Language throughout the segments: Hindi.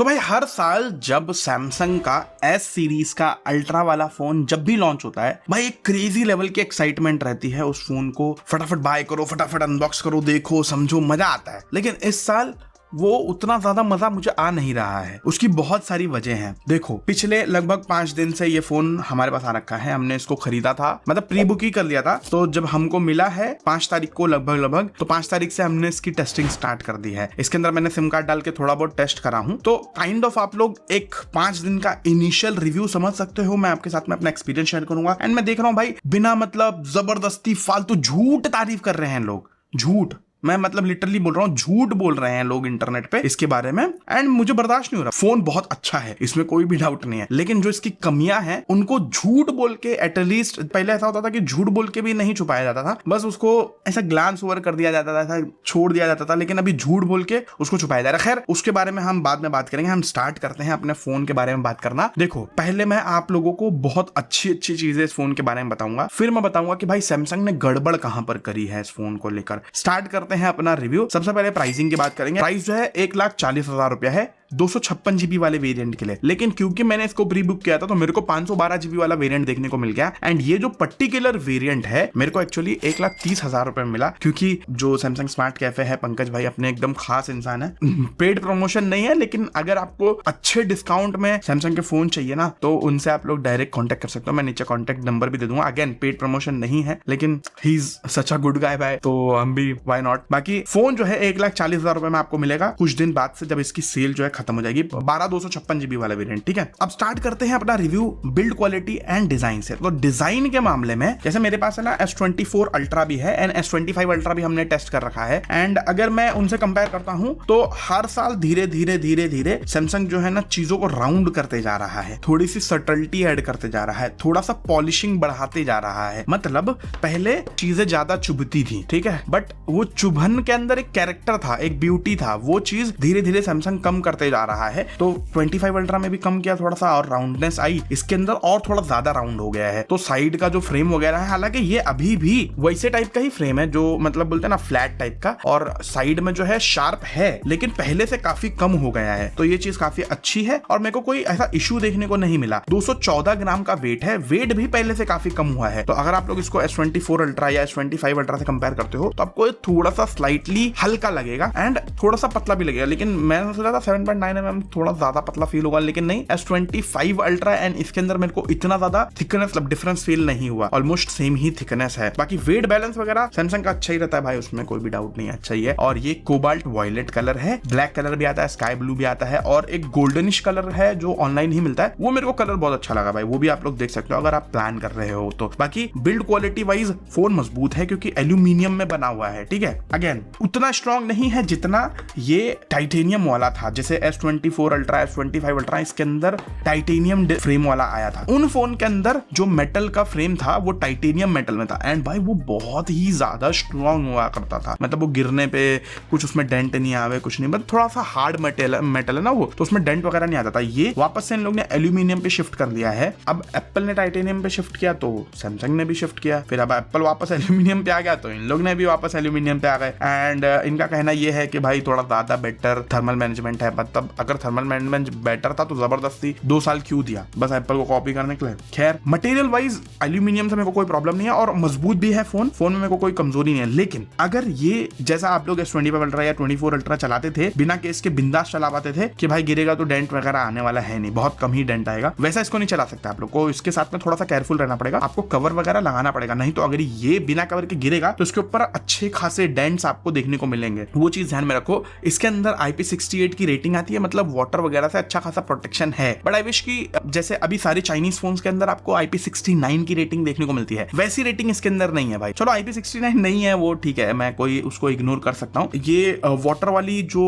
तो भाई हर साल जब सैमसंग का एस सीरीज का अल्ट्रा वाला फोन जब भी लॉन्च होता है भाई एक क्रेजी लेवल की एक्साइटमेंट रहती है। उस फोन को फटाफट बाय करो, फटाफट अनबॉक्स करो, देखो, समझो, मजा आता है। लेकिन इस साल वो उतना ज्यादा मजा मुझे आ नहीं रहा है। उसकी बहुत सारी वजह हैं। देखो, पिछले लगभग 5 दिन से ये फोन हमारे पास आ रखा है। हमने इसको खरीदा था, मतलब प्री बुक ही कर लिया था। तो जब हमको मिला है 5 तारीख को लगभग तो 5 तारीख से हमने इसकी टेस्टिंग स्टार्ट कर दी है। इसके अंदर मैंने सिम कार्ड डाल के थोड़ा बहुत टेस्ट करा हूं। तो काइंड ऑफ आप लोग एक 5 दिन का इनिशियल रिव्यू समझ सकते हो। मैं आपके साथ में अपना एक्सपीरियंस शेयर करूंगा। एंड मैं देख रहा हूं भाई बिना मतलब जबरदस्ती फालतू झूठ तारीफ कर रहे हैं लोग। झूठ, मैं मतलब लिटरली बोल रहा हूँ, झूठ बोल रहे हैं लोग इंटरनेट पे इसके बारे में। एंड मुझे बर्दाश्त नहीं हो रहा। फोन बहुत अच्छा है, इसमें कोई भी डाउट नहीं है, लेकिन जो इसकी कमियां हैं उनको झूठ बोल के, एटलीस्ट पहले ऐसा होता था कि झूठ बोल के भी नहीं छुपाया जाता था, बस उसको ऐसा ग्लांस ओवर कर दिया जाता था, ऐसा छोड़ दिया जाता था। लेकिन अभी झूठ बोल के उसको छुपाया जा रहा है। खैर, उसके बारे में हम बाद में बात करेंगे। हम स्टार्ट करते हैं अपने फोन के बारे में बात करना। देखो, पहले मैं आप लोगों को बहुत अच्छी अच्छी चीजें इस फोन के बारे में बताऊंगा, फिर मैं बताऊंगा कि भाई सैमसंग ने गड़बड़ कहां पर करी है इस फोन को लेकर। स्टार्ट करते हैं अपना रिव्यू। सबसे पहले प्राइसिंग की बात करेंगे। प्राइस जो है 1,40,000 रुपया है 256 जीबी वाले वेरिएंट के लिए। लेकिन क्योंकि मैंने इसको प्री बुक किया था तो मेरे को 512 जीबी वाला वेरिएंट देखने को मिल गया। एंड ये जो पर्टिकुलर वेरिएंट है मेरे को एक्चुअली 1,30,000 रुपए में मिला, क्योंकि जो सैमसंग स्मार्ट कैफे है, पंकज भाई अपने एकदम खास इंसान है। पेड प्रमोशन नहीं है, लेकिन अगर आपको अच्छे डिस्काउंट में सैमसंग के फोन चाहिए ना तो उनसे आप लोग डायरेक्ट कॉन्टेक्ट कर सकते हो। मैं नीचे कॉन्टेक्ट नंबर भी दे दूंगा। अगेन, पेड प्रमोशन नहीं है, लेकिन he is such a good guy भाई, तो हम भी व्हाई नॉट। बाकी फोन जो है 1,40,000 रुपए में आपको मिलेगा कुछ दिन बाद से, जब इसकी सेल जो है खत्म हो जाएगी। 256 जीबी वाला वेरिएंट, ठीक है। अब स्टार्ट करते हैं अपना review build quality and design से। तो डिजाइन के मामले में जैसे मेरे पास है ना S24 अल्ट्रा भी है एंड S25 अल्ट्रा भी हमने टेस्ट कर रखा है। एंड अगर मैं उनसे कंपेयर करता हूं तो हर साल धीरे धीरे सैमसंग जो है ना चीजों को राउंड करते जा रहा है, थोड़ी सी सटलिटी ऐड करते जा रहा है, थोड़ा सा पॉलिशिंग बढ़ाते जा रहा है। मतलब पहले चीजें ज्यादा चुभती थी, ठीक है, बट वो चुभन के अंदर एक कैरेक्टर था, एक ब्यूटी था, वो चीज धीरे धीरे सैमसंग कम करते जा रहा है। तो 25 अल्ट्रा में भी कम किया थोड़ा सा, और राउंडनेस आई इसके अंदर और थोड़ा ज्यादा राउंड हो गया है। तो साइड का जो फ्रेम वगैरह है, हालांकि ये अभी भी वैसे टाइप का ही फ्रेम है जो मतलब बोलते हैं ना फ्लैट टाइप का, और साइड में जो है शार्प है, लेकिन पहले से काफी कम हो गया है। तो ये चीज काफी अच्छी है और मेरे को कोई ऐसा इशू देखने को नहीं मिला। 214 ग्राम का वेट है, वेट भी पहले से काफी कम हुआ है। तो अगर आप लोग इसको S24 अल्ट्रा या S25 अल्ट्रा से कंपेयर करते हो तो आपको थोड़ा सा स्लाइटली हल्का लगेगा एंड थोड़ा सा पतला भी लगेगा। लेकिन मैं सोचा था 7.9 mm थोड़ा ज्यादा पतला फील होगा, लेकिन नहीं, S25 अल्ट्रा एंड इसके अंदर मेरे को इतना ज्यादा थिकनेस डिफरेंस फील नहीं हुआ। ऑलमोस्ट सेम ही थिकनेस है। बाकी वेट बैलेंस वगैरह सैमसंग का अच्छा ही रहता है भाई, उसमें कोई भी डाउट नहीं है, अच्छा ही है। और ये कोबाल्ट वॉयलेट कलर है, ब्लैक कलर भी आता है, स्काई ब्लू भी आता है, और एक गोल्डनिश कलर है जो ऑनलाइन ही मिलता है। वो मेरे को कलर बहुत अच्छा लगा भाई, वो भी आप लोग देख सकते हो अगर आप प्लान कर रहे हो तो। बाकी बिल्ड क्वालिटी वाइज फोन मजबूत है क्योंकि एल्यूमिनियम में बना हुआ है, ठीक है। अगेन, उतना स्ट्रॉन्ग नहीं है जितना ये टाइटेनियम वाला था, जैसे S24 अल्ट्रा, S25 अल्ट्रा, इसके अंदर टाइटेनियम फ्रेम वाला आया था। उन फोन के अंदर जो मेटल का फ्रेम था वो टाइटेनियम मेटल में था एंड भाई वो बहुत ही ज्यादा स्ट्रॉन्ग हुआ करता था। मतलब वो गिरने पे कुछ उसमें डेंट नहीं आवे, कुछ नहीं, मतलब थोड़ा सा हार्ड मेटल है ना वो, तो उसमें डेंट वगैरह नहीं आता था। ये वापस से इन लोग ने एल्यूमिनियम पे शिफ्ट कर दिया है। अब एप्पल ने टाइटेनियम पे शिफ्ट किया तो सैमसंग ने भी शिफ्ट किया, फिर अब एप्पल वापस एल्यूमिनियम पे आ गया तो इन लोग ने भी वापस एल्यूमिनियम पे आ गए। एंड इनका कहना यह है कि भाई थोड़ा ज्यादा बेटर थर्मल मैनेजमेंट है। मतलब अगर थर्मल मैनेजमेंट बेटर था तो जबरदस्ती 2 साल क्यों दिया, बस एप्पल को कॉपी करने के लिए। खैर, मटेरियल वाइज एल्यूमिनियम से मेरे को कोई प्रॉब्लम नहीं है और मजबूत भी है फोन में मेरे को कोई कमजोरी नहीं है। लेकिन अगर ये जैसा आप लोग S25 अल्ट्रा या 24 अल्ट्रा चलाते थे, बिना केस के बिंदास चला पाते थे कि भाई गिरेगा तो डेंट वगैरह आने वाला है नहीं, बहुत कम ही डेंट आएगा, वैसा इसको नहीं चला सकते आप लोग को। इसके साथ में थोड़ा सा केयरफुल रहना पड़ेगा, आपको कवर वगैरह लगाना पड़ेगा, नहीं तो अगर ये बिना कवर के गिरेगा तो इसके ऊपर अच्छे खासे डेंट्स आपको देखने को मिलेंगे। वो चीज ध्यान में रखो। इसके अंदर IP68 की रेटिंग आती है, मतलब वाटर वगैरह से अच्छा खासा प्रोटेक्शन है। बट आई विश की जैसे अभी सारी चाइनीज फोन्स के अंदर आपको IP69 की रेटिंग देखने को मिलती है, वैसी रेटिंग इसके अंदर नहीं है भाई। चलो IP69 नहीं है वो ठीक है, मैं कोई उसको इग्नोर कर सकता हूँ। ये वाटर वाली जो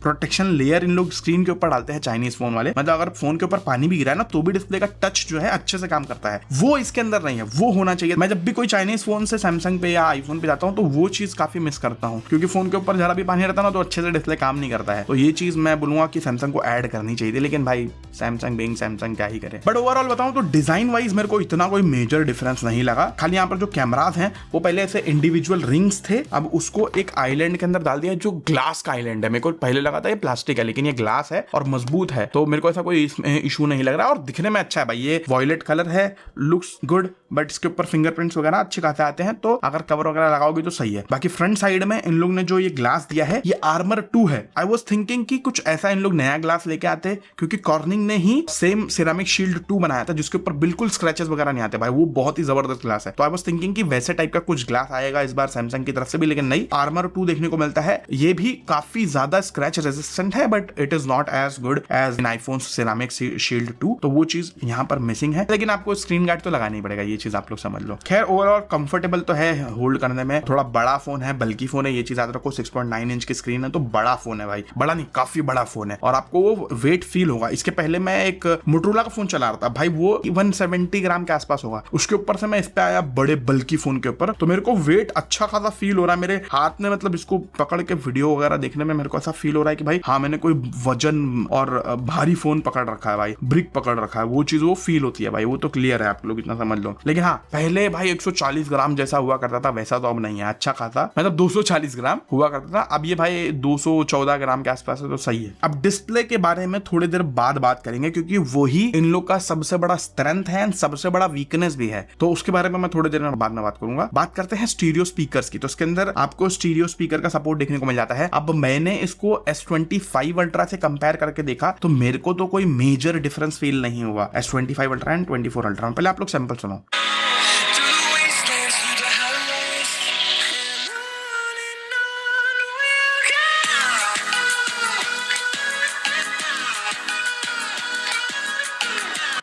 प्रोटेक्शन लेयर इन लोग स्क्रीन के ऊपर डालते हैं चाइनीज फोन वाले, मतलब अगर फोन के ऊपर पानी भी गिरा है ना तो भी डिस्प्ले का टच जो है अच्छे से काम करता है, वो इसके अंदर नहीं है। वो होना चाहिए। मैं जब भी कोई चाइनीज फोन से सैमसंग पे या आईफोन पे जाता हूँ तो वो चीज काफी मिस करता हूँ, क्योंकि फोन के ऊपर जरा भी पानी रहता है ना तो अच्छे से डिस्प्ले काम नहीं करता है। तो ये चीज मैं बोलूंगा कि सैमसंग को ऐड करनी चाहिए थी, लेकिन भाई सैमसंग बीइंग सैमसंग क्या ही करे। बट ओवरऑल बताऊं तो डिजाइन वाइज मेरे को इतना कोई मेजर डिफरेंस नहीं लगा। खाली यहाँ पर जो कैमराज हैं वो पहले ऐसे इंडिविजुअल रिंग्स थे, अब उसको एक आइलैंड के अंदर डाल दिया जो ग्लास का आइलैंड है। मेरे को पहले लगा था ये प्लास्टिक है, लेकिन ये ग्लास है और मजबूत है, तो मेरे को ऐसा कोई इशू नहीं लग रहा और दिखने में अच्छा है भाई। ये वॉयलेट कलर है, लुक्स गुड, बट इसके ऊपर फिंगरप्रिंट्स वगैरह अच्छे खासे आते हैं, तो अगर कवर वगैरह लगाओगे तो सही है। बाकी फ्रंट साइड में इन लोग ने जो ये ग्लास दिया है ये आर्मर 2 है। आई वाज थिंकिंग कि कुछ ऐसा इन लोग नया ग्लास लेके आते, क्योंकि कॉर्निंग ने ही सेम सिरेमिक शील्ड 2 बनाया था जिसके ऊपर बिल्कुल स्क्रैचेस वगैरह नहीं आते भाई, वो बहुत ही जबरदस्त ग्लास है। तो आई वाज थिंकिंग कि वैसे टाइप का कुछ ग्लास आएगा इस बार सैमसंग की तरफ से भी, लेकिन नहीं, आर्मर 2 देखने को मिलता है। ये भी काफी ज्यादा स्क्रैच रेजिस्टेंट है, but it is not as good as in iPhone ceramic shield 2, तो वो चीज यहाँ पर मिसिंग है। लेकिन आपको स्क्रीन गार्ड तो लगाना ही पड़ेगा, ये चीज आप लोग समझ लो। खैर ओवरऑल कंफर्टेबल तो है होल्ड करने में, थोड़ा बड़ा फोन है, बल्कि फोन है, ये चीज याद रखो। 6.9 इंच की स्क्रीन है तो बड़ा फोन है भाई, बड़ा नहीं काफी बड़ा फोन है, और आपको वो वेट फील होगा। इसके पहले मैं एक मोटोरोला का फोन चला रहा था भाई, वो 170 ग्राम के आसपास होगा, उसके ऊपर से मैं इस पे आया बड़े बल्कि फोन के ऊपर, तो मेरे को वेट अच्छा खासा फील हो रहा है मेरे हाथ में। मतलब इसको पकड़ के वीडियो वगैरह देखने में मेरे को ऐसा फील हो रहा है कि भाई हाँ मैंने कोई वजन और भारी फोन पकड़ रखा है भाई, ब्रिक पकड़ रखा है, वो चीज वो फील होती है भाई, वो तो क्लियर है, आप लोग इतना समझ लो। लेकिन हाँ पहले भाई 140 ग्राम जैसा हुआ करता था वैसा तो अब नहीं है, अच्छा खासा मतलब 240 ग्राम हुआ करता था, अब ये भाई 214 ग्राम के आसपास है, तो सही है। अब डिस्प्ले के बारे में थोड़ी देर बाद बात करेंगे, क्योंकि वही इन लोग का सबसे बड़ा स्ट्रेंथ है, सबसे बड़ा वीकनेस भी है, तो उसके बारे में मैं थोड़ी देर में बाद में बात करूंगा। बात करते हैं स्टीरियो स्पीकर्स की, तो इसके अंदर आपको स्टीरियो स्पीकर का सपोर्ट देखने को मिल जाता है। अब मैंने इसको S25 अल्ट्रा से कंपेयर करके देखा तो मेरे को तो कोई मेजर डिफरेंस फील नहीं हुआ S25 अल्ट्रा एंड 24 अल्ट्रा में। पहले आप लोग सैंपल सुनो।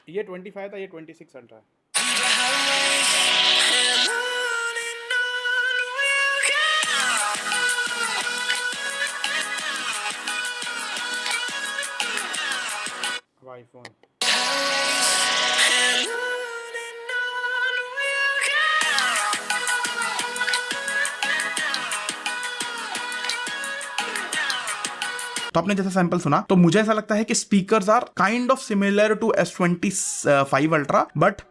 ये 25 था, ये 26 अल्ट्रा है। आईफोन तो आपने जैसा सैंपल सुना तो मुझे ऐसा लगता है कि speakers are kind of similar to S25 Ultra, but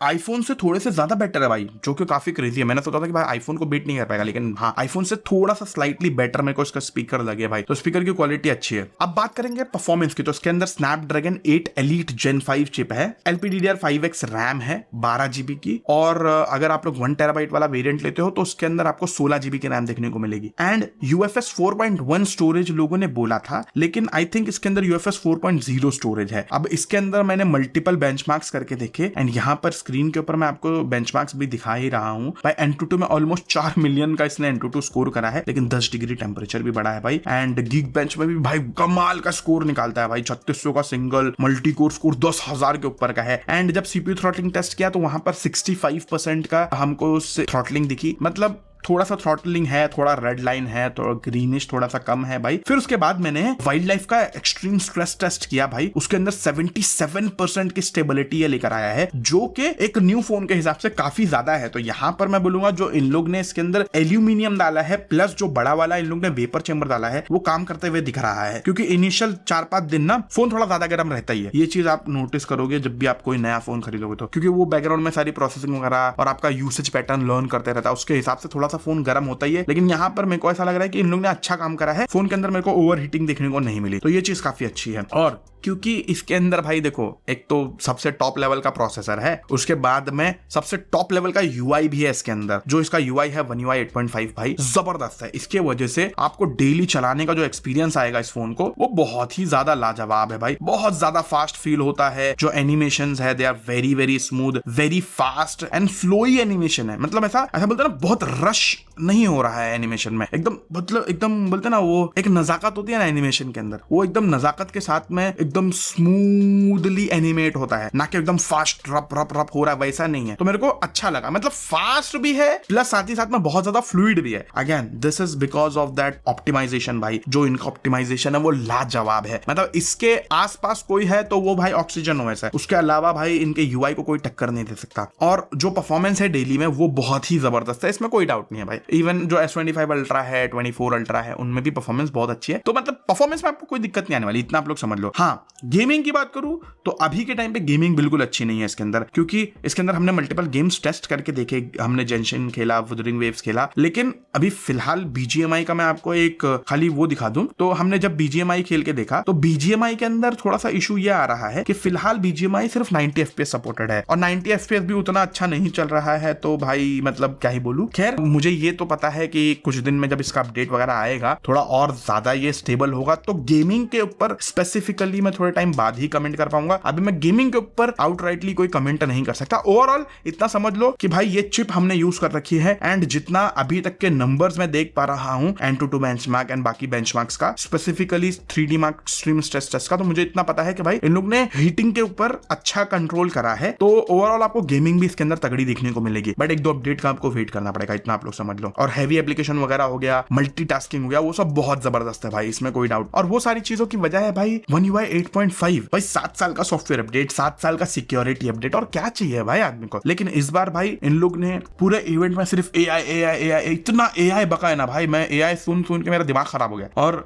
iPhone से थोड़े से ज्यादा बेटर है भाई, जो कि काफी क्रेजी है। मैंने सोचा था कि भाई आईफोन को बीट नहीं कर पाएगा, लेकिन हाँ आईफोन से थोड़ा सा स्लाइटली बेटर मेरे को इसका स्पीकर लगे भाई, तो स्पीकर की क्वालिटी अच्छी है। अब बात करेंगे परफॉर्मेंस की, तो इसके अंदर स्नैपड्रैगन 8 एलीट Gen 5 चिप है, LPDDR5X रैम है 12 GB की, और अगर आप लोग 1 TB वाला वेरिएंट लेते हो तो उसके अंदर आपको 16 GB की रैम देखने को मिलेगी। एंड UFS 4.1 स्टोरेज लोगों ने बोला था, लेकिन आई थिंक इसके अंदर UFS 4.0 स्टोरेज है। अब इसके अंदर मैंने मल्टीपल बेंचमार्क्स करके देखे, एंड यहाँ पर स्क्रीन के ऊपर मैं आपको बेंचमार्क्स भी दिखा ही रहा हूँ भाई। Antutu में ऑलमोस्ट 4 मिलियन का इसने Antutu स्कोर करा है, लेकिन 10 डिग्री टेम्परेचर भी बढ़ा है भाई। एंड Geekbench में भी भाई कमाल का स्कोर निकालता है भाई, 3600 का सिंगल मल्टी कोर स्कोर 10,000 के ऊपर का है। एंड जब CPU थ्रॉटलिंग टेस्ट किया तो वहां पर 65% का हमको थ्रॉटलिंग दिखी, मतलब थोड़ा सा थ्रॉटलिंग है, थोड़ा रेड लाइन है, थोड़ा ग्रीनिश थोड़ा सा कम है भाई। फिर उसके बाद मैंने वाइल्ड लाइफ का एक्सट्रीम स्ट्रेस टेस्ट किया भाई, उसके अंदर 77% की स्टेबिलिटी लेकर आया है, जो कि एक न्यू फोन के हिसाब से काफी ज्यादा है। तो यहाँ पर मैं बोलूंगा जो इन लोग ने इसके अंदर एल्यूमिनियम डाला है प्लस जो बड़ा वाला इन लोग ने वेपर चेंबर डाला है वो काम करते हुए दिख रहा है, क्योंकि इनिशियल 4-5 दिन ना फोन थोड़ा ज्यादा गर्म रहता ही है। ये चीज आप नोटिस करोगे जब भी आप कोई नया फोन खरीदोगे तो, क्योंकि वो बैकग्राउंड में सारी प्रोसेसिंग वगैरह और आपका यूसेज पैटर्न लर्न करते रहता है, उसके हिसाब से थोड़ा सा फोन गर्म होता ही है। लेकिन यहाँ पर मेरे को ऐसा लग रहा है कि इन लोग ने अच्छा काम करा है, फोन के अंदर मेरे को ओवर हीटिंग देखने को नहीं मिली, तो ये चीज काफी अच्छी है। और क्योंकि इसके अंदर भाई देखो एक तो सबसे टॉप लेवल का प्रोसेसर है, उसके बाद में सबसे टॉप लेवल का UI भी है इसके अंदर, जो इसका UI है One UI 8.5 भाई जबरदस्त है। इसके वजह से आपको डेली चलाने का जो एक्सपीरियंस आएगा इस फोन को वो बहुत ही ज्यादा लाजवाब है भाई, बहुत ज्यादा फास्ट फील होता है। जो एनिमेशंस है they are very very smooth, very fast and flowy animation है, मतलब ऐसा बोलते हैं ना बहुत रश नहीं हो रहा है एनिमेशन में, एकदम मतलब एकदम बोलते ना वो एक नजाकत होती है ना एनिमेशन के अंदर, वो एकदम नजाकत के साथ में एकदम स्मूथली एनिमेट होता है, ना कि एकदम फास्ट रप रप रप हो रहा है, वैसा नहीं है। तो मेरे को अच्छा लगा, मतलब फास्ट भी है प्लस साथ ही साथ में बहुत ज्यादा फ्लूइड भी है। Again this is because of that optimisation भाई, जो इनका ऑप्टिमाइजेशन है वो लाजवाब है। मतलब इसके आसपास कोई है तो वो भाई ऑक्सीजन ओएस है, उसके अलावा भाई इनके यूआई को कोई टक्कर नहीं दे सकता। और जो परफॉर्मेंस है डेली में वो बहुत ही जबरदस्त है, इसमें कोई डाउट नहीं है भाई। इवन जो S25 अल्ट्रा है, 24 अल्ट्रा है, उनमें भी परफॉर्मेंस बहुत अच्छी है। तो मतलब परफॉर्मेंस में आपको कोई दिक्कत नहीं आने वाली, इतना आप लोग समझ लो। हाँ, गेमिंग की बात करूं तो अभी के टाइम पे गेमिंग बिल्कुल अच्छी नहीं है इसके अंदर, क्योंकि इसके अंदर हमने मल्टीपल गेम्स टेस्ट करके देखे। हमने जेंशिन खेला, वुदरिंग वेव्स खेला, लेकिन अभी फिलहाल BGMI का मैं आपको एक खाली वो दिखा दूं तो हमने जब BGMI खेल के देखा तो BGMI के अंदर थोड़ा सा इशू ये आ रहा है कि फिलहाल BGMI सिर्फ 90 FPS सपोर्टेड है, और 90 FPS भी उतना अच्छा नहीं चल रहा है। तो भाई मतलब क्या ही बोलूं। खैर मुझे ये तो पता है कि कुछ दिन में जब इसका अपडेट वगैरह आएगा, थोड़ा और ज्यादा ये स्टेबल होगा, तो गेमिंग के ऊपर स्पेसिफिकली मैं थोड़े टाइम बाद ही कमेंट कर पाऊंगा। अभी मैं गेमिंग के ऊपर आउटराइटली कोई कमेंट नहीं कर सकता। ओवरऑल इतना समझ लो कि भाई ये चिप हमने यूज कर रखी है, एंड जितना अभी तक के नंबर्स मैं देख पा रहा हूं AnTuTu बेंचमार्क एंड बाकी बेंचमार्क्स का, specifically 3D Mark stream stress test का, तो मुझे इतना पता है कि भाई इन लोग ने हीटिंग के ऊपर अच्छा कंट्रोल करा है। तो ओवरऑल आपको गेमिंग भी इसके अंदर तगड़ी देखने को मिलेगी, बट एक दो अपडेट का आपको वेट करना पड़ेगा, इतना आप लोग समझ लो। और हैवी एप्लीकेशन वगैरह हो गया, मल्टीटास्किंग हो गया, वो सब बहुत जबरदस्त है भाई, इसमें कोई डाउट। और वो सारी चीजों की वजह है भाई One UI 8.5, भाई 7 साल का सॉफ्टवेयर अपडेट, 7 साल का सिक्योरिटी अपडेट, और क्या चाहिए भाई आदमी को। लेकिन इस बार भाई इन लोग ने पूरे इवेंट में सिर्फ AI इतना AI बका है ना भाई, मैं AI सुन के मेरा दिमाग खराब हो गया। और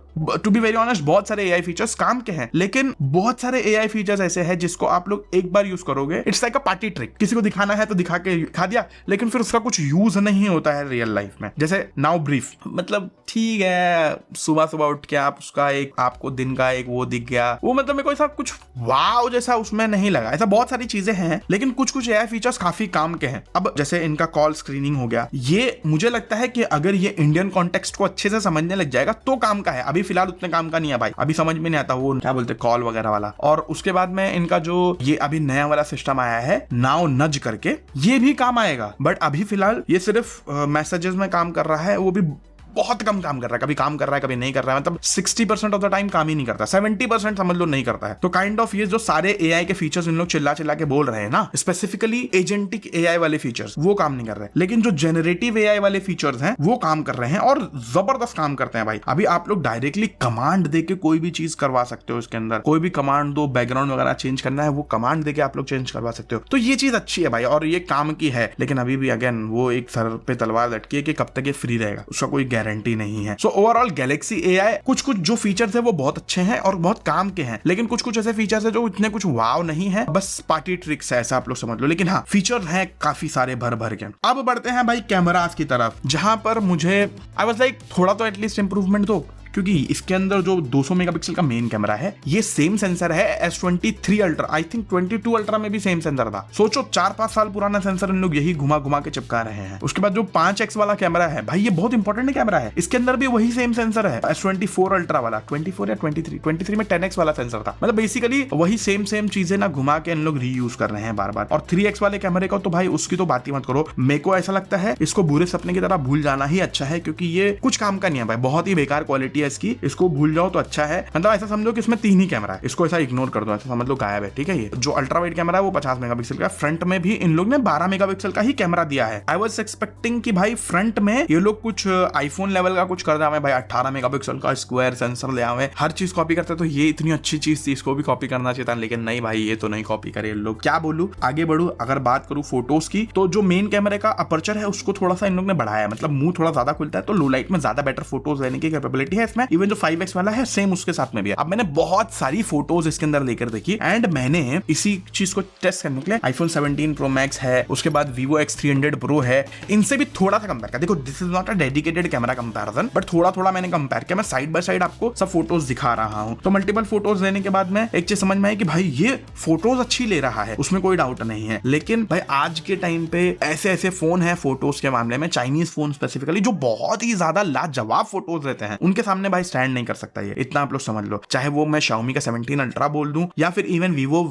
टू बी वेरी ऑनेस्ट बहुत सारे AI फीचर्स काम के हैं, लेकिन बहुत सारे AI फीचर्स ऐसे हैं जिसको आप लोग एक बार यूज करोगे, it's like a party trick. किसी को दिखाना है तो दिखा दिया, लेकिन फिर उसका कुछ यूज नहीं होता है रियल लाइफ में। जैसे नाउ ब्रीफ, मतलब ठीक है, सुबह उठ के आप उसका एक आपको दिन का एक वो दिख गया, वो मतलब मेरे को ऐसा कुछ वाव जैसा उसमें नहीं लगा। ऐसा बहुत सारी चीजें हैं, लेकिन कुछ AI फीचर्स काफी काम के हैं। अब जैसे इनका कॉल स्क्रीनिंग हो गया, ये मुझे लगता है कि अगर ये इंडियन कॉन्टेक्स्ट को अच्छे से समझने लग जाएगा तो काम का है। अभी फिलहाल उतने काम का नहीं है भाई, अभी समझ में नहीं आता वो क्या बोलते कॉल वगैरह वाला। और उसके बाद में इनका जो ये अभी नया वाला सिस्टम आया है नाउ नज करके, ये भी काम आएगा, बट अभी फिलहाल ये सिर्फ मैसेजेस में काम कर रहा है, वो भी बहुत कम काम कर रहा है। कभी काम कर रहा है, कभी नहीं कर रहा है, मतलब 60% ऑफ द टाइम काम ही नहीं करता, 70% समझ लो नहीं करता है। तो काइंड ऑफ ये जो सारे AI के फीचर्स इन लोग चिल्ला के बोल रहे हैं ना, स्पेसिफिकली एजेंटिक AI वाले फीचर्स, वो काम नहीं कर रहे, लेकिन जो जेनरेटिव AI वाले फीचर्स हैं वो काम कर रहे हैं, और जबरदस्त काम करते हैं भाई। अभी आप लोग डायरेक्टली कमांड देके कोई भी चीज करवा सकते हो इसके अंदर, कोई भी कमांड दो, बैकग्राउंड वगैरह चेंज करना है, वो कमांड देके आप लोग चेंज करवा सकते हो। तो ये चीज अच्छी है भाई, और ये काम की है। लेकिन अभी भी अगेन वो एक सर पे तलवार लटकी है कि कब तक ये फ्री रहेगा, उसका कोई गारंटी नहीं है। सो ओवरऑल गैलेक्सी AI कुछ जो फीचर्स है वो बहुत अच्छे हैं और बहुत काम के हैं, लेकिन कुछ ऐसे फीचर्स है जो इतने कुछ वाव नहीं है, बस पार्टी ट्रिक्स है, ऐसा आप लोग समझ लो। लेकिन हाँ, फीचर हैं काफी सारे भर के। अब बढ़ते हैं भाई कैमरास की तरफ, जहां पर मुझे आई वाज लाइक थोड़ा तो एटलीस्ट इंप्रूवमेंट दो, क्योंकि इसके अंदर जो 200 मेगापिक्सल का मेन कैमरा है, ये सेम सेंसर है S23 ultra, I think 22 ultra में भी सेम सेंसर था। सोचो 4-5 साल पुराना सेंसर इन लोग यही घुमा के चिपका रहे हैं। उसके बाद जो 5x वाला कैमरा है भाई, ये बहुत इंपॉर्टेंट कैमरा है, इसके अंदर भी वही सेम सेंसर है S24 अल्ट्रा वाला, 24 या 23 में 10x वाला सेंसर था। मतलब बेसिकली वही सेम चीजें ना घुमा के इन लोग रीयूज कर रहे हैं बार। और 3x वाले कैमरे का तो भाई उसकी तो बात ही मत करो। मेरे को ऐसा लगता है इसको बुरे सपने की तरह भूल जाना ही अच्छा है, क्योंकि ये कुछ काम का नहीं है भाई, बहुत ही बेकार क्वालिटी है इसकी, इसको भूल जाओ तो अच्छा है। मतलब ऐसा समझो कि इसमें 3 ही कैमरा है, इसको ऐसा इग्नोर कर दो, ऐसा समझ लो गायब है, ठीक है। ये जो अल्ट्रा वाइड कैमरा है वो 50 मेगापिक्सल का, फ्रंट में भी इन लोग ने 12 मेगापिक्सल का ही कैमरा दिया है। आई वाज एक्सपेक्टिंग कि भाई फ्रंट में ये लोग कुछ आईफोन लेवल का कुछ कर रहे हैं भाई, 18 मेगापिक्सल का स्क्वायर सेंसर ले आवे, हर चीज कॉपी करते, तो ये इतनी अच्छी चीज थी, इसको भी कॉपी करना चाहिए था। लेकिन नहीं भाई, ये तो नहीं कॉपी करे लोग। क्या बोलूं, आगे बढ़ू। अगर बात करूं फोटोज की, तो जो मेन कैमरे का अपर्चर है उसको थोड़ा सा इन लोग ने बढ़ाया है, मतलब मुंह थोड़ा ज्यादा खुलता है, तो लो लाइट में ज्यादा बेटर फोटोज लेने की कैपेबिलिटी है इसमें। इवन जो 5x वाला है सेम उसके साथ में भी है। अब मैंने बहुत सारी फोटोज इसके अंदर लेकर देखी, एंड मैंने इसी चीज को टेस्ट करने के लिए iPhone 17 Pro Max है, उसके बाद Vivo X300 Pro है, इनसे भी थोड़ा सा कंपेयर किया। देखो this is not a dedicated camera comparison, but थोड़ा मैंने कंपेयर किया। मैं साइड बाय साइड आपको सब फोटोज दिखा रहा हूं। तो मल्टीपल फोटोज लेने के बाद में एक चीज समझ में आई कि भाई ये फोटोज अच्छी ले रहा है, उसमें कोई डाउट नहीं है। लेकिन भाई आज के टाइम पे ऐसे फोन है फोटोज के मामले में, चाइनीज फोन स्पेसिफिकली, जो बहुत ही ज्यादा लाजवाब फोटोज लेते हैं, उनके सामने सामने भाई स्टैंड नहीं कर सकता ये, इतना आप लोग समझ लो। चाहे वो मैं Xiaomi का 17 अल्ट्रा बोल दूं या फिर इवन Vivo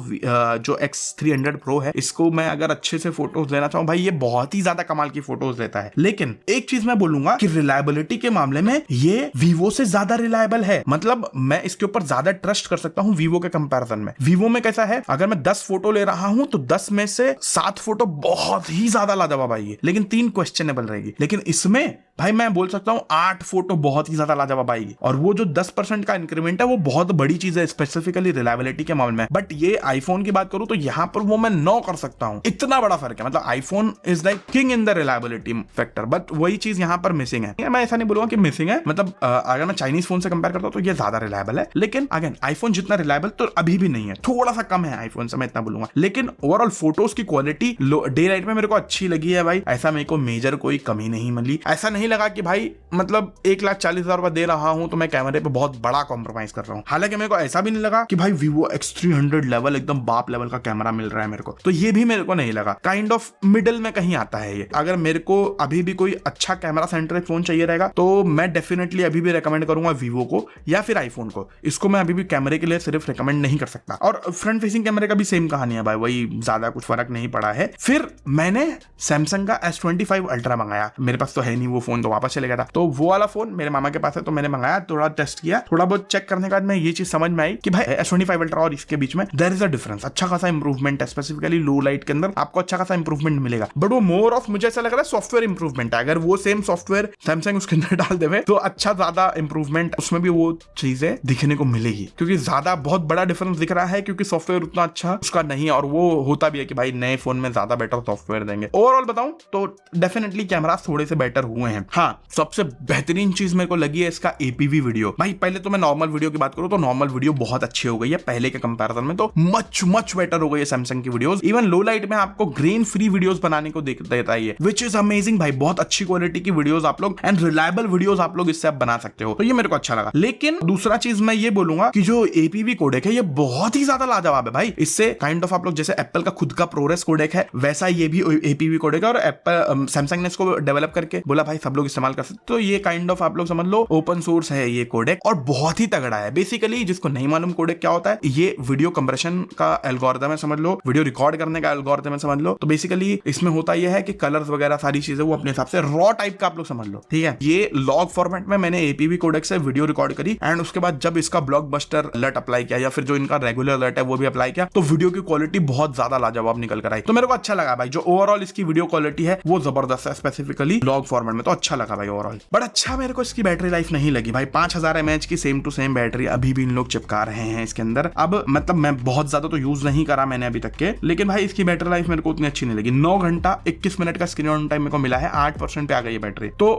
जो X300 Pro है, इसको मैं अगर अच्छे से फोटोज लेना चाहूं भाई, ये बहुत ही ज्यादा कमाल की फोटोज लेता है। लेकिन एक चीज मैं बोलूंगा कि रिलायबिलिटी के मामले में ये Vivo से ज्यादा रिलायबल है। मतलब मैं इसके ऊपर ज्यादा ट्रस्ट कर सकता हूं Vivo के कंपैरिजन में। Vivo में कैसा है, अगर मैं 10 फोटो ले रहा हूं तो 10 में से 7 फोटो बहुत ही ज्यादा लाजवाब आएगी, लेकिन 3 क्वेश्चनेबल रहेगी। लेकिन इसमें भाई मैं बोल सकता हूं 8 फोटो बहुत ही ज्यादा लाजवाब आएगी, और वो जो 10% का इंक्रीमेंट है वो बहुत बड़ी चीज है स्पेसिफिकली रिलायबिलिटी के मामले में। बट ये आईफोन की बात करूं तो यहां पर वो मैं 9 कर सकता हूं, इतना बड़ा फर्क है। मतलब iPhone is like king in the reliability factor, but वही चीज यहां पर मिसिंग है। मैं ऐसा नहीं बोलूंगा कि मिसिंग है, मतलब अगर मैं चाइनीज फोन से कंपेयर करता हूं तो ये ज्यादा रिलायबल है, लेकिन अगेन आईफोन जितना रिलायबल तो अभी भी नहीं है, थोड़ा सा कम है आईफोन से, मैं इतना बोलूंगा। लेकिन ओवरऑल फोटोज की क्वालिटी डे लाइट में मेरे को अच्छी लगी है भाई, ऐसा मेरे को मेजर कोई कमी नहीं मिली। ऐसा नहीं लगा कि भाई मतलब 1,40,000 रुपए दे रहा हूं तो मैं कैमरे पे बहुत बड़ा कॉम्प्रोमाइज कर रहा हूं। हालांकि मेरे को ऐसा भी नहीं लगा कि भाई Vivo X300 लेवल एकदम बाप लेवल का कैमरा मिल रहा है मेरे को, तो ये भी मेरे को नहीं लगा। काइंड ऑफ मिडिल में कहीं आता है ये। अगर मेरे को अभी भी कोई अच्छा कैमरा सेंट्रिक फोन चाहिए रहेगा तो मैं डेफिनेटली अभी भी रेकमेंड करूंगा Vivo को या फिर आईफोन को। इसको मैं अभी भी कैमरे के लिए सिर्फ रेकमेंड नहीं कर सकता। और फ्रंट फेसिंग कैमरे का भी सेम कहानी है भाई, वही ज्यादा कुछ फर्क नहीं पड़ा है। फिर मैंने सैमसंग का S25 अल्ट्रा मंगाया, मेरे पास तो है नहीं वो फोन, तो वापस चले गया था। तो वो वाला फोन मेरे मामा के पास है तो मैंने मंगाया, थोड़ा टेस्ट किया, थोड़ा बहुत चेक करने के बाद मैं ये चीज समझ में आई कि भाई S25 अल्ट्रा और इसके बीच में देयर इज अ डिफरेंस, अच्छा खासा इंप्रूवमेंट है। स्पेसिफिकली लो लाइट के अंदर आपको अच्छा खासा इंप्रूवमेंट मिलेगा, बट वो मोर ऑफ मुझे ऐसा लग रहा है सॉफ्टवेयर इंप्रूवमेंट है। अगर वो सेम सॉफ्टवेयर सैमसंग उसके अंदर डाल देवे तो अच्छा ज्यादा इंप्रूवमेंट उसमें भी वो चीजें दिखने को मिलेगी, क्योंकि ज्यादा बहुत बड़ा डिफरेंस दिख रहा है, क्योंकि सॉफ्टवेयर उतना अच्छा उसका नहीं है। और वो होता भी है कि भाई नए फोन में ज्यादा बेटर सॉफ्टवेयर देंगे। ओवरऑल बताऊं तो डेफिनेटली कैमरा थोड़े से बेटर हुए हैं। हाँ, सबसे बेहतरीन चीज मेरे को लगी है इसका एपीवी वीडियो। भाई पहले तो मैं नॉर्मल वीडियो की बात करूं तो नॉर्मल वीडियो बहुत अच्छी हो गई है पहले के कंपैरिजन में, तो मच बेटर हो गई है सैमसंग की वीडियोस। इवन लो लाइट में आपको ग्रेन फ्री वीडियोस बनाने को देता है, विच इज अमेजिंग भाई। बहुत अच्छी क्वालिटी की वीडियोस आप लोग एंड रिलायबल वीडियोस आप लोग इससे बना सकते हो, तो ये मेरे को अच्छा लगा। लेकिन दूसरा चीज मैं ये बोलूंगा कि जो एपीवी कोडेक है ये बहुत ही ज्यादा लाजवाब है भाई। इससे काइंड ऑफ आप लोग जैसे एप्पल का खुद का प्रोरेस कोडेक है वैसा ये भी एपीवी कोडेक है, और एप्पल सैमसंग ने इसको डेवलप करके बोला भाई सब लोग इस्तेमाल कर सकते, तो ये काइंड ऑफ आप लोग समझ लो ओपन सोर्स है ये कोडेक, और बहुत ही तगड़ा है। बेसिकली जिसको नहीं मालूम कोडेक क्या होता है, ये वीडियो कंप्रेशन का एल्गोरिथम है समझ लो, वीडियो रिकॉर्ड करने का एल्गोरिथम है समझ लो। तो बेसिकली इसमें होता यह है कि कलर्स वगैरह सारी चीजें वो अपने हिसाब से रॉ टाइप का आप लोग समझ लो, ठीक है। ये लॉग फॉर्मेट में मैंने एपीवी कोडेक से वीडियो रिकॉर्ड करी, एंड उसके बाद जब इसका ब्लॉकबस्टर अलर्ट अप्लाई किया या फिर जो इनका रेगुलर अलर्ट है वो भी अप्लाई किया, तो वीडियो की क्वालिटी बहुत ज्यादा लाजवाब निकल कर आई। तो मेरे को अच्छा लगा भाई, जो ओवरऑल इसकी वीडियो क्वालिटी है वो जबरदस्त है, स्पेसिफिकली लॉग फॉर्मेट में, तो अच्छा लगा भाई ओवरऑल। बट अच्छा मेरे को इसकी बैटरी लाइफ नहीं लगी भाई। 5000 mAh की सेम टू सेम बैटरी अभी भी इन लोग चिपका रहे हैं इसके अंदर। अब मतलब मैं बहुत ज्यादा तो यूज नहीं करा मैंने अभी तक के, लेकिन भाई इसकी बैटरी लाइफ मेरे को उतनी अच्छी नहीं लगी। 9 घंटा 21 मिनट का स्क्रीन ऑन टाइम मेरे को मिला है, 8% पे आ गई है बैटरी। तो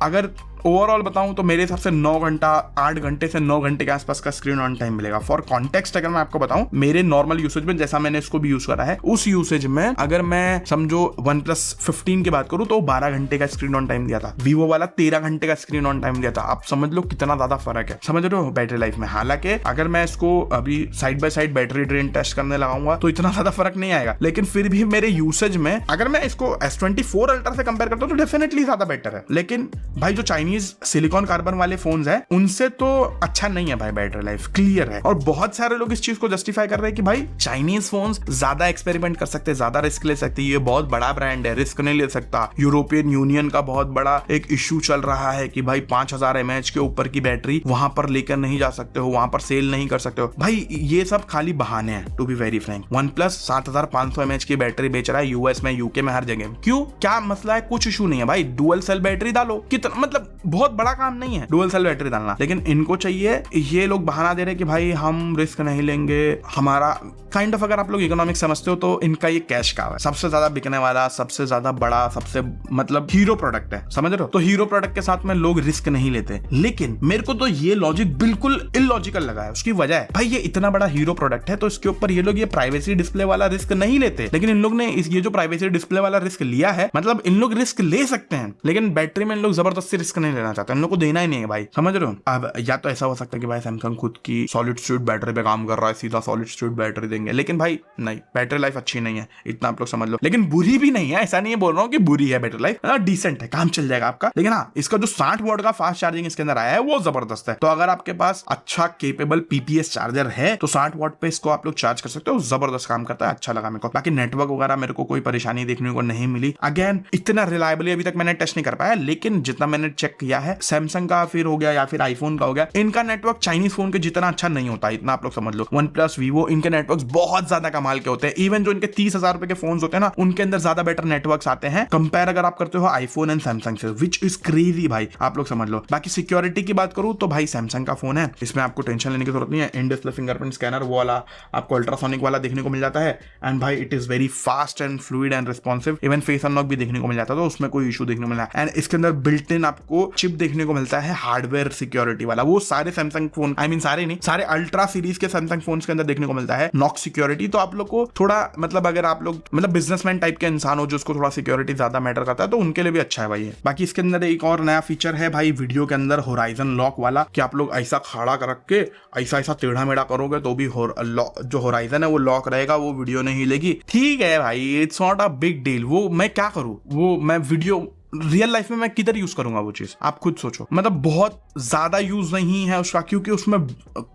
अगर ओवरऑल बताऊं तो मेरे हिसाब से 9 घंटा 8 घंटे से 9 घंटे के आसपास का स्क्रीन ऑन टाइम मिलेगा। फॉर कॉन्टेक्स्ट अगर मैं आपको बताऊं, मेरे नॉर्मल यूसेज में जैसा मैंने इसको भी यूज करा है, उस यूसेज में अगर मैं समझो OnePlus 15 की बात करूं तो 12 घंटे का स्क्रीन ऑन टाइम दिया था, Vivo वाला 13 घंटे का स्क्रीन ऑन टाइम दिया था। आप समझ लो कितना ज्यादा फर्क है, समझ रहे हो बैटरी लाइफ में। हालांकि अगर मैं इसको अभी side by side battery drain test करने लगाऊंगा तो इतना ज्यादा फर्क नहीं आएगा, लेकिन फिर भी मेरे यूसेज में अगर मैं इसको S24 अल्ट्रा से कंपेयर करता हूं तो डेफिनेटली ज्यादा बेटर है। लेकिन भाई जो चाइनीज सिलिकॉन कार्बन वाले फोन्स हैं उनसे तो अच्छा नहीं है भाई, बैटरी लाइफ क्लियर है। और बहुत सारे लोग इस चीज को जस्टिफाई कर रहे हैं कि भाई चाइनीज फोन्स ज्यादा एक्सपेरिमेंट कर सकते हैं, ज्यादा रिस्क ले सकते हैं, ये बहुत बड़ा ब्रांड है, रिस्क नहीं ले सकता। यूरोपियन यूनियन का बहुत बड़ा एक इश्यू चल रहा है कि भाई 5000 mAh के ऊपर की बैटरी वहां पर लेकर नहीं जा सकते हो, वहां पर सेल नहीं कर सकते हो। भाई ये सब खाली बहाने हैं, to be very frank. OnePlus 7500 mAh की बैटरी बेच रहा है यूएस में, यूके में, हर जगह। क्यों, क्या मसला है? कुछ इशू नहीं है भाई, डुअल सेल बैटरी डालो, कितना मतलब बहुत बड़ा काम नहीं है डुअल सेल बैटरी डालना। लेकिन इनको चाहिए, ये लोग बहाना दे रहे कि भाई हम रिस्क नहीं लेंगे, हमारा काइंड ऑफ अगर आप लोग इकोनॉमिक्स समझते हो तो इनका ये कैश काव है, सबसे ज्यादा बिकने वाला, सबसे ज्यादा बड़ा, सबसे मतलब हीरो प्रोडक्ट है, समझ रहे हो। तो हीरो प्रोडक्ट के साथ में लोग रिस्क नहीं लेते। लेकिन मेरे को तो ये लॉजिक बिल्कुल इलॉजिकल लगा है। उसकी वजह है भाई ये इतना बड़ा हीरो प्रोडक्ट है तो इसके ऊपर ये लोग ये प्राइवेसी डिस्प्ले वाला रिस्क नहीं लेते, लेकिन इन लोग ने ये जो प्राइवेसी डिस्प्ले वाला रिस्क लिया है, मतलब इन लोग रिस्क ले सकते हैं लेकिन बैटरी में इन लोग जबरदस्ती रिस्क नहीं लेना चाहते, इन लोग को देना ही नहीं है भाई, समझ रहे हो। अब या तो ऐसा हो सकता है कि भाई सैमसंग खुद की सॉलिड स्टेट बैटरी पे काम कर रहा है, सीधा सॉलिड स्टेट बैटरी देंगे, लेकिन भाई नहीं, बैटरी लाइफ अच्छी नहीं है, इतना आप लोग समझ लो। लेकिन बुरी भी नहीं है, ऐसा नहीं है बोल रहा हूँ कि बुरी है बैटरी लाइफ, डिसेंट है, काम चल जाएगा आपका। लेकिन हाँ, इसका जो 60 वॉट का फास्ट चार्जिंग इसके अंदर आया है वो जबरदस्त है। तो अगर आपके पास अच्छा केपेबल पीपीएस चार्जर है तो 60 वॉट पे इसको आप लोग चार्ज कर सकते हो, जबरदस्त काम करता है, अच्छा लगा मेरे को। बाकी नेटवर्क वगैरह मेरे को कोई परेशानी देखने को नहीं मिली। अगेन इतना रिलायबली अभी तक मैंने टेस्ट नहीं कर पाया, लेकिन जितना मैंने चेक किया है सैमसंग का फिर हो गया या फिर आईफोन का हो गया, इनका नेटवर्क चाइनीज फोन के जितना अच्छा नहीं होता, इतना आप लोग समझ लो। वन प्लस, वीवो, इनके नेटवर्क बहुत ज्यादा कमाल के होते हैं। इवन जो इनके 30,000 रुपए के फोन होते हैं ना, उनके अंदर ज्यादा बेटर नेटवर्क आते हैं कंपेयर अगर आप करते हो आईफोन एंड सैमसंग से, विच इज क्रेजी भाई, आप लोग समझ लो। बाकी सिक्योरिटी की बात करूं तो भाई सैमसंग का फोन है, इसमें आपको टेंशन लेने की जरूरत नहीं है। इन डिस्प्ले फिंगरप्रिंट स्कैनर वो वाला आपको अल्ट्रासोनिक वाला देखने को मिल जाता है, एंड भाई it is very fast and fluid and responsive. Even face unlock भी देखने को मिल जाता है, तो उसमें कोई इशू देखने को मिला। एंड इसके अंदर बिल्ट इन आपको चिप देखने को मिलता है हार्डवेयर सिक्योरिटी वाला, वो सारे सैमसंग फोन, आई मीन सारे नहीं, सारे अल्ट्रा सीरीज के सैमसंग फोन के अंदर देखने को मिलता है नॉक्स सिक्योरिटी। तो आप लोग को थोड़ा मतलब अगर आप लोग मतलब बिजनेसमैन टाइप के इंसान हो जो उसको थोड़ा सिक्योरिटी ज्यादा मैटर करता है, तो उनके लिए भी अच्छा है भाई। बाकी इसके अंदर एक और नया फीचर है भाई वीडियो के अंदर, होराइजन लॉक वाला, कि आप लोग ऐसा खड़ा कर के ऐसा ऐसा टेढ़ा मेढ़ा करोगे तो भी जो होराइजन है वो लॉक रहेगा, वो वीडियो नहीं हिलेगी। ठीक है भाई, it's not a big deal. वो मैं क्या करूं, वो मैं वीडियो रियल लाइफ में मैं किधर यूज करूंगा वो चीज, आप खुद सोचो। मतलब बहुत ज्यादा यूज नहीं है उसका, क्योंकि उसमें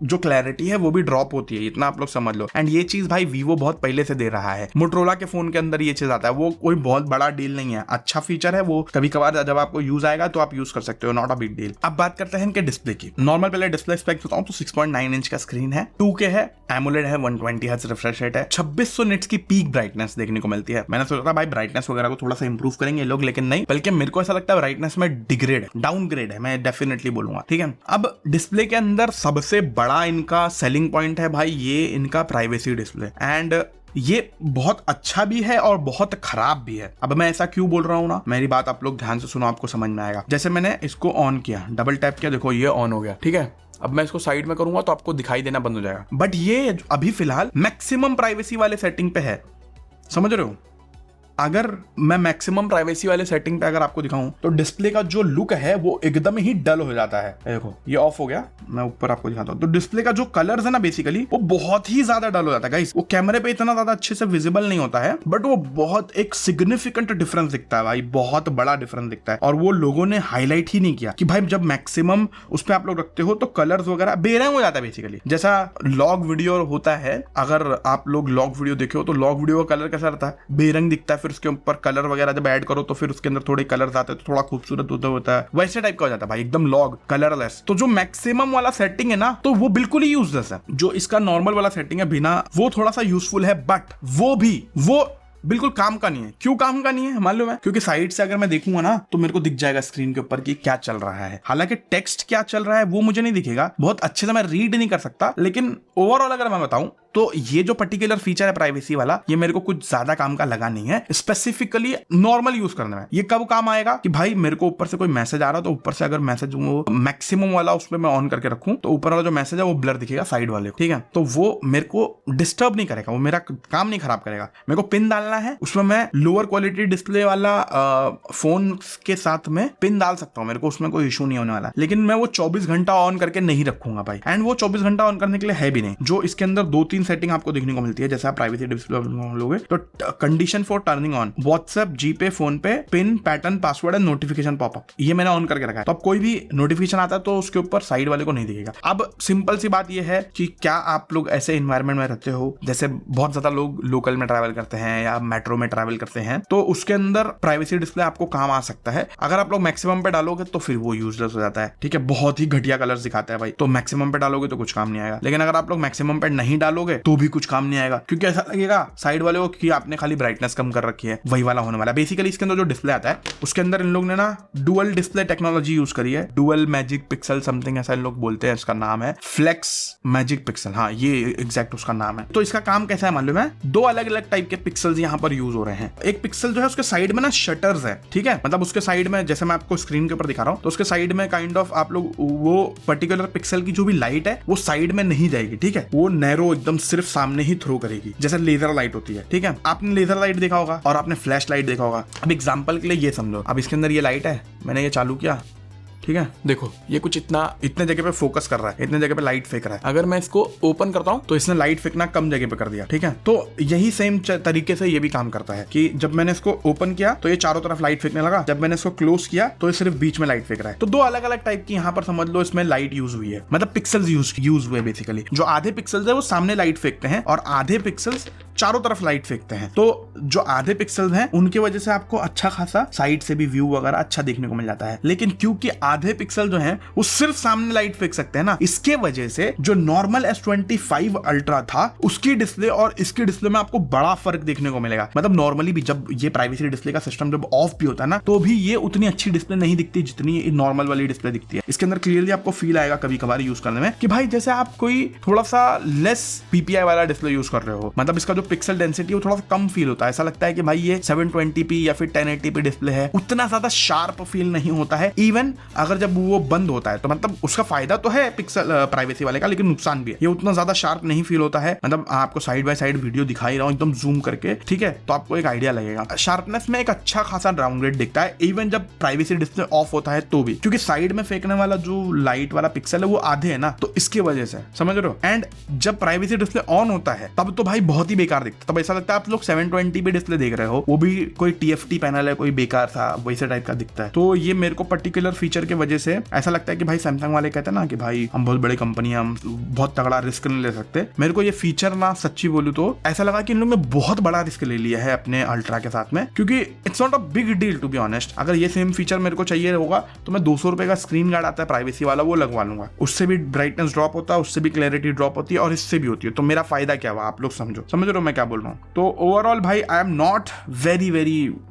जो क्लैरिटी है वो भी ड्रॉप होती है, इतना आप लोग समझ लो। एंड ये चीज भाई वीवो बहुत पहले से दे रहा है, मोटरोला के फोन के अंदर ये चीज आता है, वो कोई बहुत बड़ा डील नहीं है, अच्छा फीचर है वो, कभी कभार जब आपको यूज आएगा तो आप यूज कर सकते हो, नॉट अ बिग डील। अब बात करते हैं इनके डिस्प्ले की। नॉर्मल पहले डिस्प्ले स्पेक्स बताऊं तो 6.9 इंच का स्क्रीन है, 2K है, एमोलेड है, 120 हर्ट्ज रिफ्रेश रेट है, 2600 निट्स की पीक ब्राइटनेस देखने को मिलती है। मैंने सोचा था भाई ब्राइटनेस वगैरह को थोड़ा सा इंप्रूव करेंगे लोग, लेकिन नहीं, बल्कि मेरे को ऐसा लगता है ब्राइटनेस में डिग्रेड है, डाउनग्रेड है, मैं डेफिनेटली बोलूंगा। ठीक है, अब डिस्प्ले के अंदर सबसे बड़ा इनका सेलिंग पॉइंट है भाई ये इनका प्राइवेसी डिस्प्ले, एंड ये बहुत अच्छा भी है और बहुत खराब भी है। अब मैं ऐसा क्यों बोल रहा हूं ना, मेरी बात आप लोग ध्यान से सुनो, आपको समझ में आएगा। जैसे मैंने इसको ऑन किया, डबल टैप किया, देखो ये ऑन हो गया, ठीक है। अब मैं इसको साइड में करूंगा तो आपको दिखाई देना बंद हो जाएगा, बट ये अभी फिलहाल मैक्सिमम प्राइवेसी वाले सेटिंग पे है, समझ रहे हो। अगर मैं मैक्सिमम प्राइवेसी वाले सेटिंग पे अगर आपको दिखाऊं तो डिस्प्ले का जो लुक है वो एकदम ही डल हो जाता है। देखो ये ऑफ हो गया, मैं ऊपर आपको दिखाता हूं, तो डिस्प्ले का जो कलर्स है ना बेसिकली वो बहुत ही ज्यादा डल हो जाता है गाइस। वो कैमरे पे इतना ज्यादा अच्छे से विजिबल नहीं होता है, बट वो बहुत एक सिग्निफिकेंट डिफरेंस दिखता है भाई, बहुत बड़ा डिफरेंस दिखता है। और वो लोगों ने हाईलाइट ही नहीं किया कि भाई जब मैक्सिमम उस पर आप लोग रखते हो तो कलर्स वगैरह बेरंग हो जाता है बेसिकली। जैसा लॉग वीडियो होता है, अगर आप लोग लॉग वीडियो देखे हो तो लॉग वीडियो का कलर कैसा रहता है, बेरंग दिखता है, फिर उसके ऊपर कलर वगैरह जब ऐड करो तो फिर उसके अंदर थोड़े कलर्स आते हैं तो थोड़ा खूबसूरत होता है, वैसे टाइप का हो जाता है भाई, एकदम लॉग कलरलेस। तो जो मैक्सिमम वाला सेटिंग है ना तो वो बिल्कुल ही यूजलेस है। जो इसका नॉर्मल वाला सेटिंग है बिना, वो थोड़ा सा यूजफुल है, बट वो बिल्कुल काम का नहीं है। क्यों काम का नहीं है मालूम है, क्योंकि साइड से अगर मैं देखूंगा ना तो मेरे को दिख जाएगा स्क्रीन के ऊपर कि क्या चल रहा है। हालांकि टेक्स्ट क्या चल रहा है वो मुझे नहीं दिखेगा, बहुत अच्छे से मैं रीड नहीं कर सकता, लेकिन ओवरऑल अगर मैं बताऊं तो ये जो पर्टिकुलर फीचर है प्राइवेसी वाला, ये मेरे को कुछ ज्यादा काम का लगा नहीं है, स्पेसिफिकली नॉर्मल यूज करने में। ये कब काम आएगा कि भाई मेरे को ऊपर से कोई मैसेज आ रहा है तो ऊपर से अगर मैसेज वो मैक्सिमम वाला उसमें मैं ऑन करके रखूं तो ऊपर वाला जो मैसेज है वो ब्लर दिखेगा साइड वाले को, ठीक है। तो वो मेरे को डिस्टर्ब नहीं करेगा, वो मेरा काम नहीं खराब करेगा। मेरे को पिन डालना है, उसमें मैं लोअर क्वालिटी डिस्प्ले वाला फोन के साथ में पिन डाल सकता हूँ, मेरे को उसमें कोई इशू नहीं होने वाला, लेकिन मैं वो 24 घंटा ऑन करके नहीं रखूंगा भाई। एंड वो 24 घंटा ऑन करने के लिए है भी नहीं। जो इसके अंदर 2-3 सेटिंग आपको देखने को मिलती है, जैसे आप प्राइवेसी डिस्प्ले लोगे तो condition for turning on WhatsApp, GPay, PhonePe, pin, pattern, password and notification popup, ये मैंने ऑन करके रखा है। तो अब कोई भी नोटिफिकेशन आता है तो उसके ऊपर साइड वाले को नहीं दिखेगा। अब सिंपल सी बात ये है कि क्या आप लोग ऐसे एनवायरमेंट में रहते हो, जैसे बहुत ज्यादा लोग लोकल में ट्रैवल करते हैं या मेट्रो में ट्रैवल करते हैं, तो उसके अंदर प्राइवेसी डिस्प्ले आपको काम आ सकता है। अगर आप लोग मैक्सिमम पे डालोगे तो फिर वो यूजलेस हो जाता है, ठीक है, बहुत ही घटिया कलर्स दिखाता है भाई। तो मैक्सिमम पे डालोगे तो कुछ काम नहीं आएगा, लेकिन अगर आप लोग मैक्सिमम पे नहीं डालोगे तो भी कुछ काम नहीं आएगा, क्योंकि ऐसा लगेगा साइड वाले को कि आपने खाली ब्राइटनेस कम कर रखी है, वही वाला होने वाला है। बेसिकली इसके अंदर जो डिस्प्ले आता है उसके अंदर इन लोग ने ना डुअल डिस्प्ले टेक्नोलॉजी यूज करी है, डुअल मैजिक पिक्सल समथिंग ऐसा इन लोग बोलते हैं, इसका नाम है फ्लेक्स मैजिक पिक्सल, हाँ ये एग्जैक्ट उसका नाम है। तो इसका काम कैसा है मालूम है, 2 अलग अलग टाइप के पिक्सल्स यहाँ पर यूज हो रहे हैं। एक पिक्सल जो है उसके साइड में ना शटर्स है, ठीक है, मतलब उसके साइड में, जैसे मैं आपको स्क्रीन के ऊपर दिखा रहा हूँ तो उसके साइड में काइंड ऑफ आप लोग वो पर्टिकुलर पिक्सल की जो भी लाइट है वो साइड में नहीं जाएगी, ठीक है, वो नैरो एकदम सिर्फ सामने ही थ्रो करेगी, जैसे लेजर लाइट होती है, ठीक है। आपने लेजर लाइट देखा होगा और आपने फ्लैश लाइट देखा होगा। अब एग्जांपल के लिए ये समझो, अब इसके अंदर ये लाइट है, मैंने ये चालू किया, ठीक है, देखो ये कुछ इतने जगह पे फोकस कर रहा है, इतने जगह पे लाइट फेंक रहा है। अगर मैं इसको ओपन करता हूँ तो इसने लाइट फेंकना कम जगह पे कर दिया, ठीक है। तो यही सेम तरीके से ये भी काम करता है कि जब मैंने इसको ओपन किया तो ये चारों तरफ लाइट फेंकने लगा, जब मैंने इसको क्लोज किया तो ये सिर्फ बीच में लाइट फेंक रहा है। तो दो अलग अलग टाइप की यहाँ पर समझ लो इसमें लाइट यूज हुई है, मतलब पिक्सल्स यूज हुए बेसिकली। जो आधे पिक्सल्स है वो सामने लाइट फेंकते हैं और आधे पिक्सल्स चारों तरफ लाइट फेंकते हैं। तो जो आधे पिक्सल्स हैं उनकी वजह से आपको अच्छा खासा साइड से भी व्यू वगैरह अच्छा देखने को मिल जाता है। लेकिन क्योंकि आधे पिक्सल जो हैं वो सिर्फ सामने लाइट फेंक सकते हैं ना, इसके वजह से जो नॉर्मल S25 अल्ट्रा था उसकी डिस्प्ले और इसकी डिस्प्ले में आपको बड़ा फर्क देखने को मिलेगा। मतलब नॉर्मली भी जब ये प्राइवेसी डिस्प्ले का सिस्टम जब ऑफ भी होता है ना, तो भी ये उतनी अच्छी डिस्प्ले नहीं दिखती जितनी नॉर्मल वाली डिस्प्ले दिखती है। इसके अंदर क्लियरली आपको फील आएगा कभी कभार यूज करने में कि भाई जैसे आप कोई थोड़ा सा लेस PPI वाला डिस्प्ले यूज कर रहे हो, मतलब इसका जो पिक्सल डेंसिटी थोड़ा सा कम फील होता है। ऐसा लगता है कि भाई ये 720p या फिर 1080p डिस्प्ले है, उतना ज्यादा शार्प फील नहीं होता है। इवन अगर जब वो बंद होता है तो मतलब उसका फायदा तो है पिक्सल प्राइवेसी वाले का, लेकिन नुकसान भी है, ये उतना ज्यादा शार्प नहीं फील होता है। मतलब आपको साइड बाय साइड वीडियो दिखाई रहा हूं एकदम जूम करके, ठीक है, तो आपको एक आइडिया लगेगा। शार्पनेस में एक अच्छा खासा डाउनग्रेड दिखता है इवन जब प्राइवेसी डिस्प्ले ऑफ होता है तो भी, क्योंकि साइड में फेंकने वाला जो लाइट वाला पिक्सल है वो आधे है ना, तो इसकी वजह से समझ रहे हो। एंड जब प्राइवेसी डिस्प्ले ऑन होता है तब तो भाई बहुत ही बेकार दिखता है। तब ऐसा लगता है आप लोग 720p डिस्प्ले देख रहे हो, वो भी कोई TFT पैनल है कोई बेकार सा वैसे टाइप का दिखता है। तो ये मेरे को पर्टिकुलर फीचर की वजह से ऐसा लगता है कि भाई सैमसंग वाले कहते हैं ना कि भाई हम बहुत बड़ी कंपनी है, हम बहुत तगड़ा रिस्क नहीं ले सकते। मेरे को ये फीचर ना सच्ची बोलूं तो ऐसा लगा कि इन लोगों ने बहुत बड़ा रिस्क ले लिया है अपने अल्ट्रा के साथ में, क्योंकि it's not a big deal to be honest. अगर ये सेम फीचर मेरे को चाहिए होगा तो मैं 200 रुपए का स्क्रीन गार्ड आता है प्राइवेसी वाला वो लगवा लूंगा, उससे भी ब्राइटनेस ड्रॉप होता है, उससे भी क्लैरिटी ड्रॉप होती है और इससे भी होती है। तो मेरा फायदा क्या हुआ आप लोग समझ रहे हो मैं क्या बोल रहा हूँ। तो ओवरऑल भाई I am not very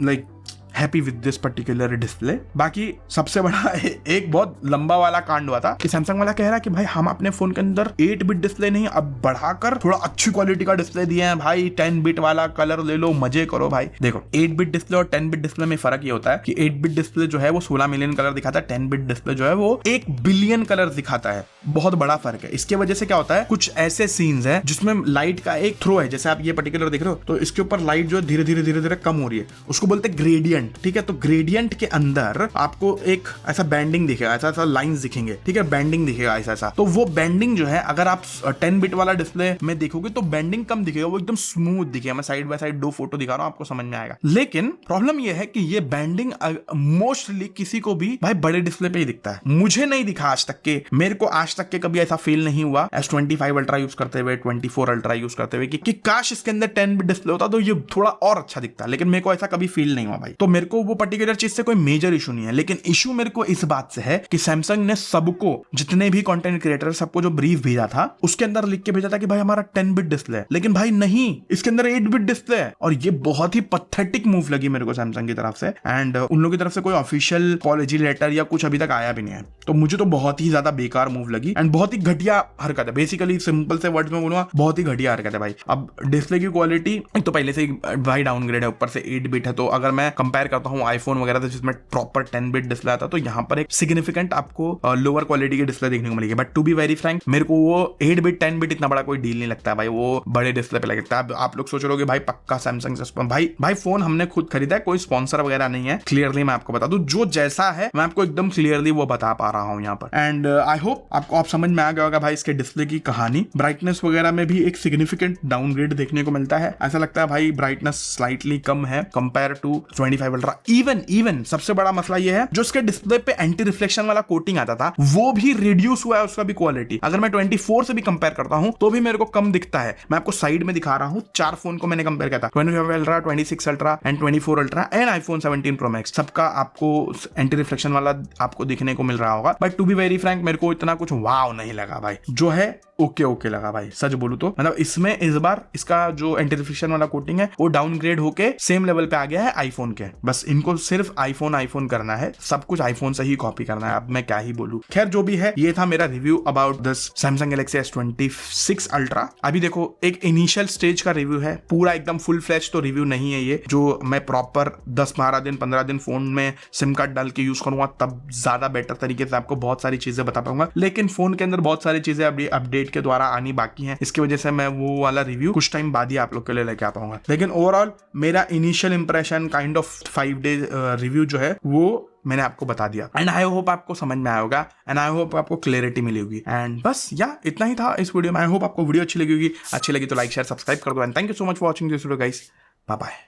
like happy with this particular display. बाकी सबसे बड़ा एक बहुत लंबा वाला कांड हुआ था कि सैमसंग वाला कह रहा है कि भाई हम अपने फोन के अंदर 8 बिट डिस्प्ले नहीं अब बढ़ाकर थोड़ा अच्छी क्वालिटी का डिस्प्ले दिए हैं भाई, 10 बिट वाला कलर ले लो मजे करो भाई। देखो 8 बिट डिस्प्ले और 10 बिट डिस्प्ले में फर्क ये होता है कि 8 बिट डिस्प्ले जो है वो 16 मिलियन कलर दिखाता है, 10 बिट डिस्प्ले जो है वो 1 बिलियन कलर दिखाता है। बहुत बड़ा फर्क है। इसके वजह से क्या होता है, कुछ ऐसे सीन्स हैं जिसमें लाइट का एक थ्रो है, जैसे आप ये पर्टिकुलर देख रहे हो तो इसके ऊपर लाइट जो धीरे धीरे कम हो रही है, उसको बोलते हैं ग्रेडियंट, ठीक है। तो ग्रेडियंट के अंदर आपको एक ऐसा बैंडिंग दिखेगा, ऐसा लाइंस दिखेंगे, ठीक है, बैंडिंग दिखेगा ऐसा। तो वो बैंडिंग जो है अगर आप 10 बिट वाला डिस्प्ले में देखोगे तो बैंडिंग कम दिखेगा, वो एकदम स्मूथ दिखेगा। मैं साइड बाय साइड 2 फोटो दिखा रहा हूं, आपको समझ में आएगा। लेकिन प्रॉब्लम ये है कि ये बैंडिंग मोस्टली किसी को भी भाई बड़े डिस्प्ले पे ही दिखता है। मुझे नहीं दिखा आज तक के, मेरे को आज तक के कभी ऐसा फील नहीं हुआ S25 अल्ट्रा यूज करते हुए, 24 अल्ट्रा यूज करते हुए कि काश इसके अंदर 10 बिट डिस्प्ले होता तो ये थोड़ा और अच्छा दिखता, लेकिन मेरे को ऐसा कभी फील नहीं हुआ भाई। तो मेरे को वो पर्टिकुलर चीज से कोई मेजर इशू नहीं है। लेकिन इशू मेरे को इस बात से है कि सैमसंग ने सबको, जितने भी कंटेंट क्रिएटर, सबको जो ब्रीफ भेजा था उसके अंदर लिख के भेजा था कि भाई हमारा 10 बिट डिस्प्ले है, लेकिन भाई नहीं, इसके अंदर 8 बिट डिस्प्ले है। और ये बहुत ही पैथेटिक मूव लगी मेरे को सैमसंग की तरफ से। एंड उन लोगों की तरफ से कोई ऑफिशियल अपॉलॉजी लेटर या कुछ अभी तक आया भी नहीं है, तो मुझे तो बहुत ही ज्यादा बेकार मूव लगी एंड बहुत ही घटिया हरकत है। बेसिकली सिंपल से वर्ड्स में बोलूंगा, बहुत ही घटिया हरकत है भाई। अब डिस्प्ले की क्वालिटी तो पहले से ही भाई डाउनग्रेड है, ऊपर से 8 बिट है। तो अगर मैं कंपेयर करता हूँ आईफोन वगैरह से जिसमें प्रॉपर 10 बिट डिस्प्ले आता, तो यहाँ पर एक सिग्निफिकेंट आपको लोअर क्वालिटी की डिस्प्ले देखने को मिलेगी। But to be very frank, मेरे को वो 8 बिट 10 बिट इतना बड़ा कोई डील नहीं लगता है भाई, वो बड़े डिस्प्ले पे लगता है। आप लोग सोच रहे हो भाई पक्का सैमसंग से भाई फोन हमने खुद खरीदा है, कोई स्पॉन्सर वगैरह नहीं है। क्लियरली मैं आपको बता दूं, जो जैसा है मैं आपको एकदम क्लियरली वो बता पा रहा हूं यहाँ पर। एंड आई होप आपको आप समझ में आ गया होगा भाई इसके डिस्प्ले की कहानी। ब्राइटनेस वगैरह में भी एक सिग्निफिकेंट डाउनग्रेड देखने को मिलता है। ऐसा लगता है भाई ब्राइटनेस स्लाइटली कम है कंपेयर टू 25 अल्ट्रा। इवन सबसे बड़ा मसला ये है, जो इसके डिस्प्ले पे एंटी रिफ्लेक्शन वाला कोटिंग आता था वो भी रिड्यूस हुआ है, उसका भी क्वालिटी। अगर मैं 24 से भी कंपेयर करता हूं तो भी मेरे को कम दिखता है। मैं आपको साइड में दिखा रहा हूं, 4 फोन को मैंने कंपेयर किया था, 25 ultra, 26 ultra and 24 ultra and iPhone 17 pro max. सबका आपको एंटी रिफ्लेक्शन वाला आपको दिखने को मिल रहा होगा। But to be very frank, मेरे को इतना कुछ वाव नहीं लगा भाई, जो है ओके लगा भाई, सच बोलूं तो। मतलब इसमें इस बार इसका जो एंटी रिफ्लेक्शन वाला कोटिंग है वो डाउनग्रेड होके सेम लेवल पे आ गया है आईफोन के। बस इनको सिर्फ आईफोन करना है, सब कुछ आईफोन से ही कॉपी करना है। अब मैं क्या ही बोलूं। खैर जो भी है, ये था मेरा review about this Samsung Galaxy S26 ultra. अभी देखो एक इनिशियल स्टेज का रिव्यू है, पूरा एकदम फुल फ्लैश तो रिव्यू नहीं है ये, जो मैं प्रॉपर 10-12 दिन 15 दिन फोन में सिम कार्ड डाल के यूज करूंगा तब ज्यादा बेटर तरीके से आपको बहुत सारी चीजें बता पाऊंगा। लेकिन फोन के अंदर बहुत सारी चीजें अभी अपडेट के द्वारा आनी बाकी हैं, इसकी वजह से मैं वो वाला रिव्यू कुछ टाइम बाद ही आप लोग के लिए लेके आ पाऊंगा। लेकिन ओवरऑल मेरा initial impression kind of 5 day review जो है वो मैंने आपको बता दिया। एंड आई होप आपको समझ में आया होगा, एंड आई होप आपको क्लैरिटी मिली होगी। एंड बस या इतना ही था इस वीडियो में। आई होप आपको वीडियो अच्छी लगी होगी। अच्छी लगी तो लाइक शेयर सब्सक्राइब कर दो। And thank you so much for watching this video guys. Bye bye.